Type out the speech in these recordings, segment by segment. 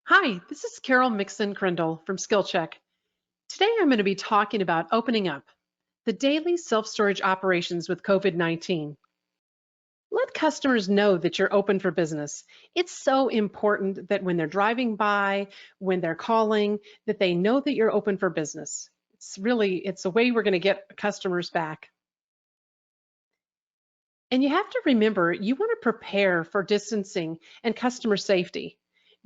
Hi, this is Carol Mixon Crindle from SkilCheck. Today I'm going to be talking about opening up the daily self storage operations with COVID 19. Let customers know that you're open for business. It's so important that when they're driving by, when they're calling, that they know that you're open for business. It's a way we're going to get customers back. And you have to remember, you want to prepare for distancing and customer safety.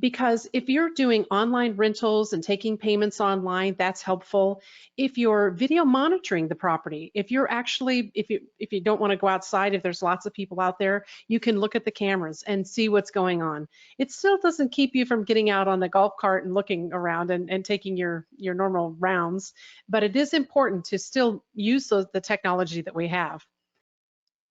Because if you're doing online rentals and taking payments online, that's helpful. If you're video monitoring the property, if you don't want to go outside, if there's lots of people out there, you can look at the cameras and see what's going on. It still doesn't keep you from getting out on the golf cart and looking around and taking your normal rounds, but it is important to still use the technology that we have.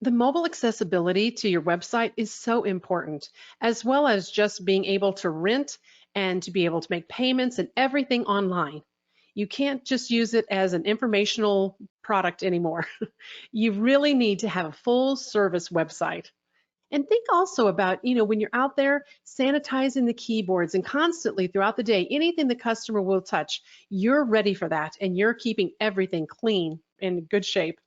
The mobile accessibility to your website is so important, as well as just being able to rent and to be able to make payments and everything online. You can't just use it as an informational product anymore. You really need to have a full service website. And think also about, when you're out there sanitizing the keyboards and constantly throughout the day, anything the customer will touch, you're ready for that and you're keeping everything clean in good shape.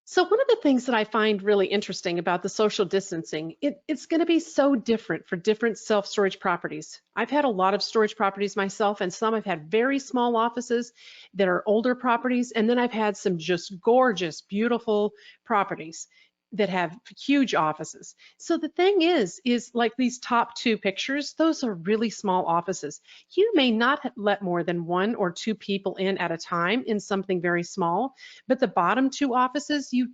So one of the things that I find really interesting about the social distancing, it's going to be so different for different self-storage properties. I've had a lot of storage properties myself, and some I've had very small offices that are older properties, and then I've had some just gorgeous, beautiful properties that have huge offices. So the thing is like these top two pictures, those are really small offices. You may not let more than one or two people in at a time in something very small, but the bottom two offices, you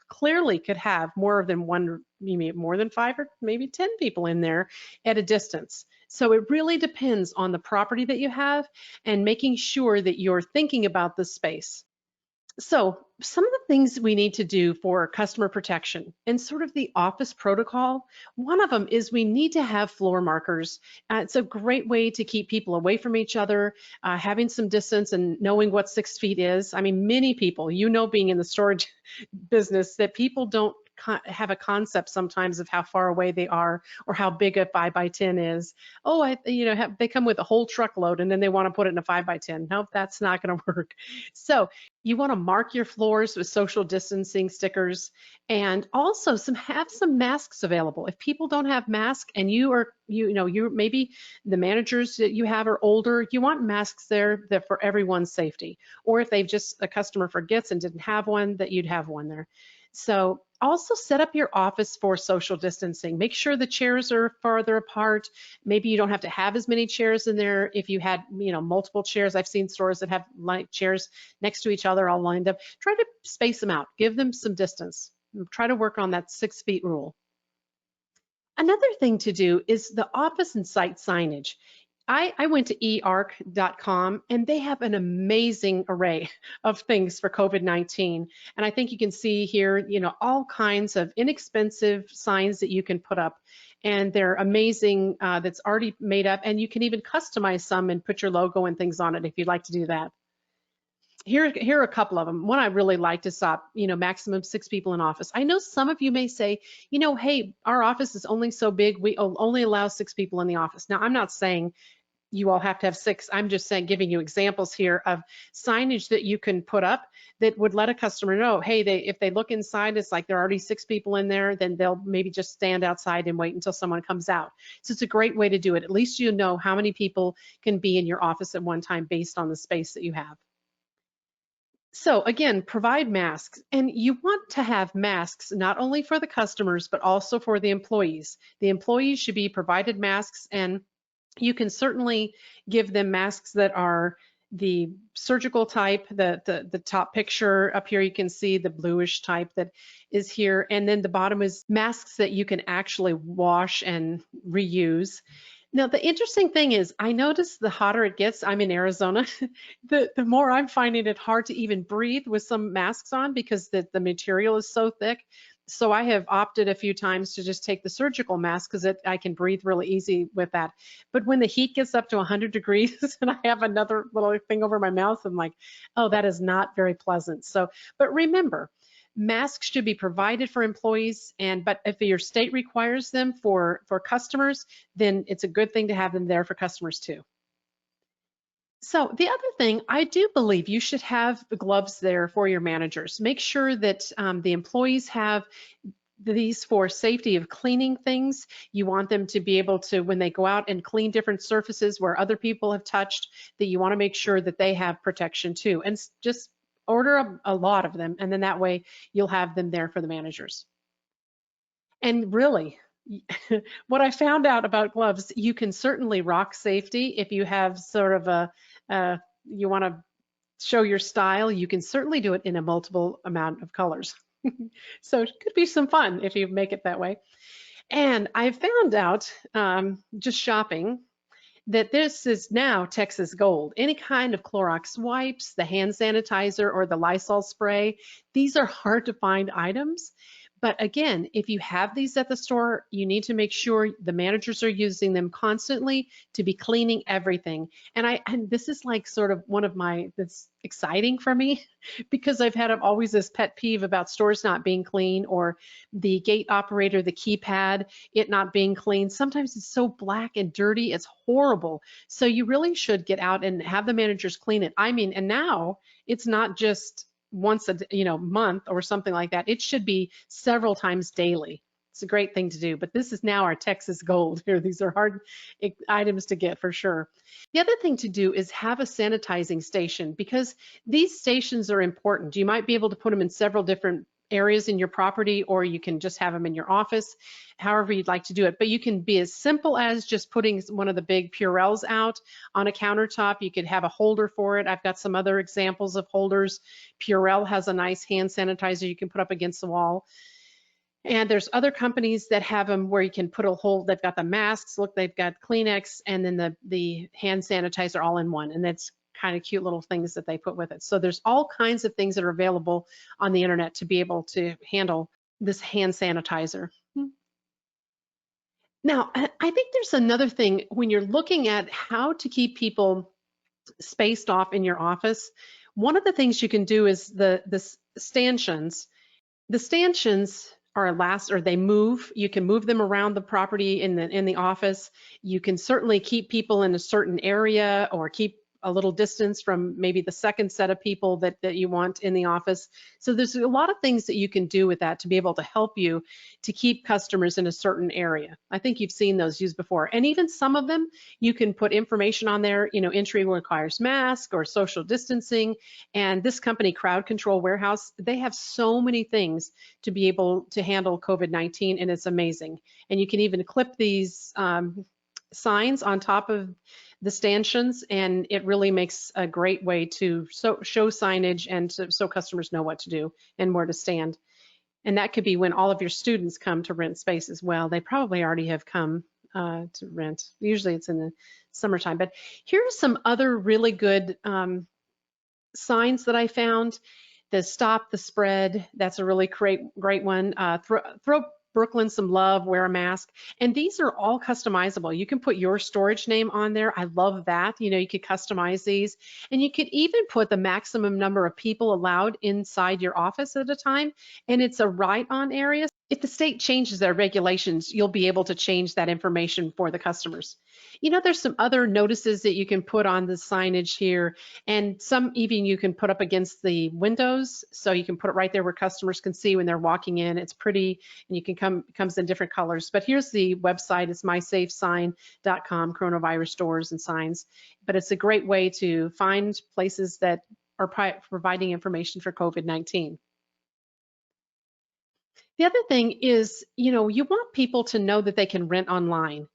clearly could have more than one, maybe more than five or maybe 10 people in there at a distance. So it really depends on the property that you have and making sure that you're thinking about the space. So, some of the things we need to do for customer protection and sort of the office protocol, one of them is we need to have floor markers. It's a great way to keep people away from each other, having some distance and knowing what 6 feet is. I mean, many people, being in the storage business, that people don't have a concept sometimes of how far away they are or how big a 5 by 10 is. Oh, they come with a whole truckload and then they want to put it in a 5 by 10. Nope, that's not going to work. So you want to mark your floors with social distancing stickers and also have some masks available. If people don't have masks and you maybe the managers that you have are older, you want masks there that for everyone's safety. Or if a customer forgets and didn't have one, that you'd have one there. So also set up your office for social distancing. Make sure the chairs are farther apart. Maybe you don't have to have as many chairs in there. If you had, multiple chairs, I've seen stores that have chairs next to each other all lined up. Try to space them out. Give them some distance. Try to work on that 6 feet rule. Another thing to do is the office and site signage. I went to earc.com and they have an amazing array of things for COVID-19. And I think you can see here, all kinds of inexpensive signs that you can put up. And they're amazing, that's already made up. And you can even customize some and put your logo and things on it if you'd like to do that. Here are a couple of them. One I really like to stop, maximum 6 people in office. I know some of you may say, hey, our office is only so big, we only allow 6 people in the office. Now, I'm not saying you all have to have six. I'm just saying, giving you examples here of signage that you can put up that would let a customer know, hey, if they look inside, it's like there are already 6 people in there, then they'll maybe just stand outside and wait until someone comes out. So it's a great way to do it. At least you know how many people can be in your office at one time based on the space that you have. So again, provide masks, and you want to have masks not only for the customers, but also for the employees. The employees should be provided masks, and you can certainly give them masks that are the surgical type. The top picture up here, you can see the bluish type that is here, and then the bottom is masks that you can actually wash and reuse. Now, the interesting thing is, I notice the hotter it gets, I'm in Arizona, the more I'm finding it hard to even breathe with some masks on because the material is so thick. So I have opted a few times to just take the surgical mask because I can breathe really easy with that. But when the heat gets up to 100 degrees and I have another little thing over my mouth, I'm like, oh, that is not very pleasant. So, but remember, Masks should be provided for employees, but if your state requires them for customers, then it's a good thing to have them there for customers too. So the other thing, I do believe you should have the gloves there for your managers. Make sure that the employees have these for safety of cleaning things. You want them to be able to, when they go out and clean different surfaces where other people have touched, that you want to make sure that they have protection too. And just order a lot of them, and then that way you'll have them there for the managers. And really, what I found out about gloves, you can certainly rock safety if you have sort of you want to show your style. You can certainly do it in a multiple amount of colors. So it could be some fun if you make it that way. And I found out just shopping that this is now Texas gold. Any kind of Clorox wipes, the hand sanitizer, or the Lysol spray, these are hard to find items. But again, if you have these at the store, you need to make sure the managers are using them constantly to be cleaning everything. And this is like sort of one of that's exciting for me because I've had always this pet peeve about stores not being clean, or the gate operator, the keypad, it not being clean. Sometimes it's so black and dirty, it's horrible. So you really should get out and have the managers clean it. I mean, and now it's not just once a month or something like that. It should be several times daily. It's a great thing to do, but this is now our Texas gold here. These are hard items to get for sure. The other thing to do is have a sanitizing station, because these stations are important. You might be able to put them in several different areas in your property, or you can just have them in your office, however you'd like to do it. But you can be as simple as just putting one of the big Purells out on a countertop. You could have a holder for it. I've got some other examples of holders. Purell has a nice hand sanitizer you can put up against the wall. And there's other companies that have them where you can put a whole, they've got the masks, look, they've got Kleenex, and then the hand sanitizer all in one. And that's kind of cute little things that they put with it. So there's all kinds of things that are available on the internet to be able to handle this hand sanitizer. Now, I think there's another thing when you're looking at how to keep people spaced off in your office. One of the things you can do is the stanchions. The stanchions are they move. You can move them around the property in the office. You can certainly keep people in a certain area, or keep a little distance from maybe the second set of people that you want in the office. So there's a lot of things that you can do with that to be able to help you to keep customers in a certain area. I think you've seen those used before. And even some of them, you can put information on there, entry requires mask or social distancing. And this company, Crowd Control Warehouse, they have so many things to be able to handle COVID-19, and it's amazing. And you can even clip these signs on top of the stanchions, and it really makes a great way to show signage and so customers know what to do and where to stand. And that could be when all of your students come to rent space as well. They probably already have come to rent. Usually it's in the summertime. But here are some other really good signs that I found. The Stop the Spread, that's a really great one. Throw Brooklyn some love, wear a mask. And these are all customizable. You can put your storage name on there. I love that. You could customize these. And you could even put the maximum number of people allowed inside your office at a time. And it's a write-on area. If the state changes their regulations, you'll be able to change that information for the customers. There's some other notices that you can put on the signage here, and some even you can put up against the windows, so you can put it right there where customers can see when they're walking in. It's pretty, and you can comes in different colors. But here's the website. It's mysafesign.com, coronavirus stores and signs. But it's a great way to find places that are providing information for COVID-19. The other thing is, you want people to know that they can rent online,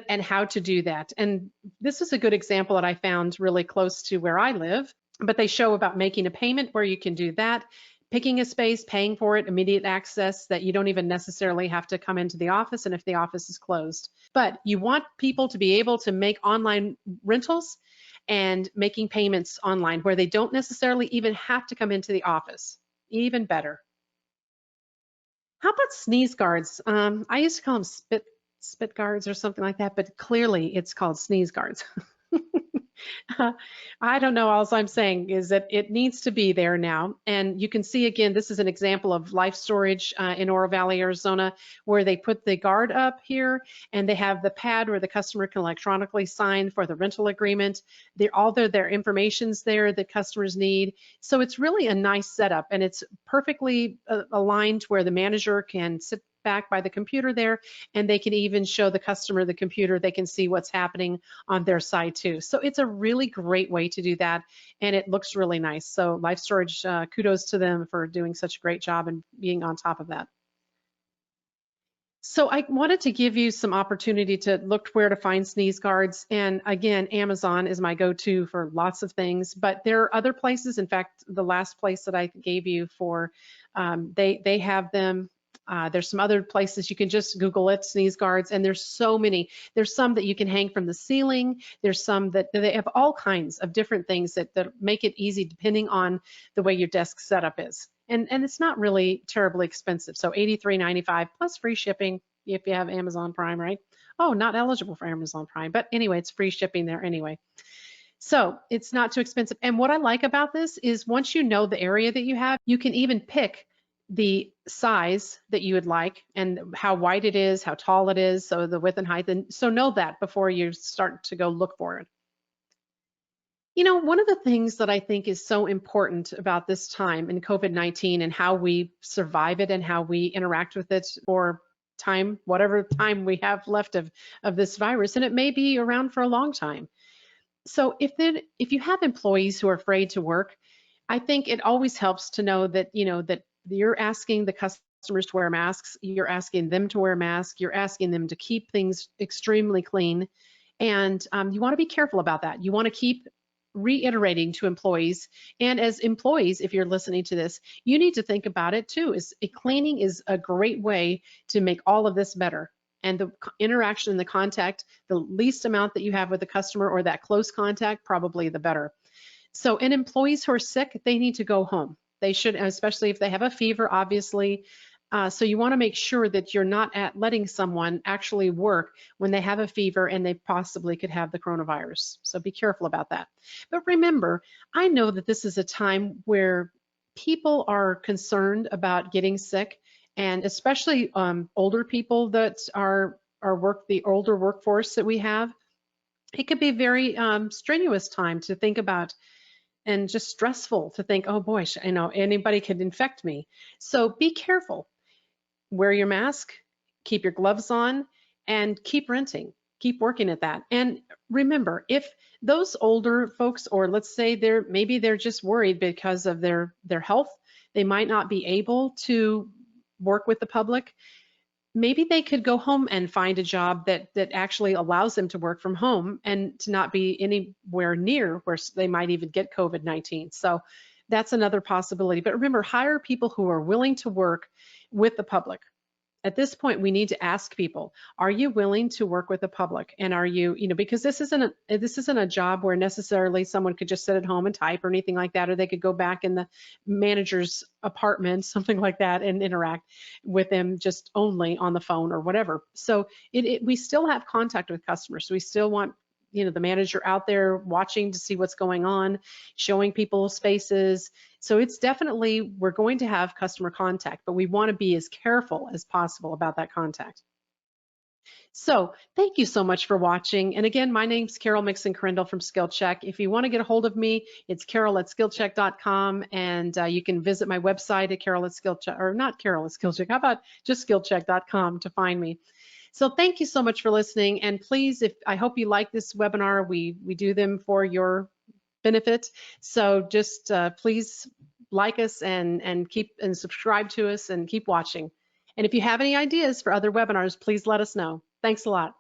and how to do that. And this is a good example that I found really close to where I live, but they show about making a payment where you can do that, picking a space, paying for it, immediate access that you don't even necessarily have to come into the office, and if the office is closed. But you want people to be able to make online rentals and making payments online where they don't necessarily even have to come into the office. Even better. How about sneeze guards? I used to call them spit guards or something like that, but clearly it's called sneeze guards. I don't know. All I'm saying is that it needs to be there now. And you can see again, this is an example of life storage in Oro Valley, Arizona, where they put the guard up here and they have the pad where the customer can electronically sign for the rental agreement. All their information's there that customers need. So it's really a nice setup, and it's perfectly aligned where the manager can sit back by the computer there, and they can even show the customer the computer. They can see what's happening on their side too. So it's a really great way to do that, and it looks really nice. So Life Storage, kudos to them for doing such a great job and being on top of that. So I wanted to give you some opportunity to look where to find sneeze guards. And again, Amazon is my go-to for lots of things, but there are other places. In fact, the last place that I gave you for, they have them. There's some other places you can just Google it, sneeze guards, and there's so many. There's some that you can hang from the ceiling. There's some that they have all kinds of different things that make it easy depending on the way your desk setup is. And it's not really terribly expensive. So $83.95 plus free shipping if you have Amazon Prime, right? Oh, not eligible for Amazon Prime, but anyway, it's free shipping there anyway. So it's not too expensive. And what I like about this is once you know the area that you have, you can even pick the size that you would like and how wide it is, how tall it is, so the width and height. And so know that before you start to go look for it. You know, one of the things that I think is so important about this time in COVID-19 and how we survive it and how we interact with it for time, whatever time we have left of this virus, and it may be around for a long time. So if you have employees who are afraid to work, I think it always helps to know that, that you're asking the customers to wear masks, you're asking them to wear masks, you're asking them to keep things extremely clean. And you want to be careful about that. You want to keep reiterating to employees, and as employees, if you're listening to this, you need to think about it too. Cleaning is a great way to make all of this better. And the interaction and the contact, the least amount that you have with the customer or that close contact, probably the better. So, and employees who are sick, they need to go home. They should, especially if they have a fever, obviously. So you want to make sure that you're not letting someone actually work when they have a fever and they possibly could have the coronavirus. So be careful about that. But remember, I know that this is a time where people are concerned about getting sick, and especially older people that are the older workforce that we have. It could be a very strenuous time to think about, and just stressful to think, oh boy, anybody could infect me. So be careful. Wear your mask, keep your gloves on, and keep renting. Keep working at that. And remember, if those older folks, or let's say maybe they're just worried because of their health, they might not be able to work with the public. Maybe they could go home and find a job that actually allows them to work from home and to not be anywhere near where they might even get COVID-19. So that's another possibility. But remember, hire people who are willing to work with the public. At this point, we need to ask people, are you willing to work with the public? And are you, because this isn't a job where necessarily someone could just sit at home and type or anything like that, or they could go back in the manager's apartment, something like that, and interact with them just only on the phone or whatever. So we still have contact with customers. So we still want the manager out there watching to see what's going on, showing people spaces. So it's definitely, we're going to have customer contact, but we want to be as careful as possible about that contact. So thank you so much for watching. And again, my name's Carol Mixon Crindle from SkilCheck. If you want to get a hold of me, it's carol@skillcheck.com, and you can visit my website at carol@skillcheck, or not Carol at SkillCheck, how about just skillcheck.com to find me. So thank you so much for listening. And please, I hope you like this webinar. We do them for your benefit. So just please like us and subscribe to us and keep watching. And if you have any ideas for other webinars, please let us know. Thanks a lot.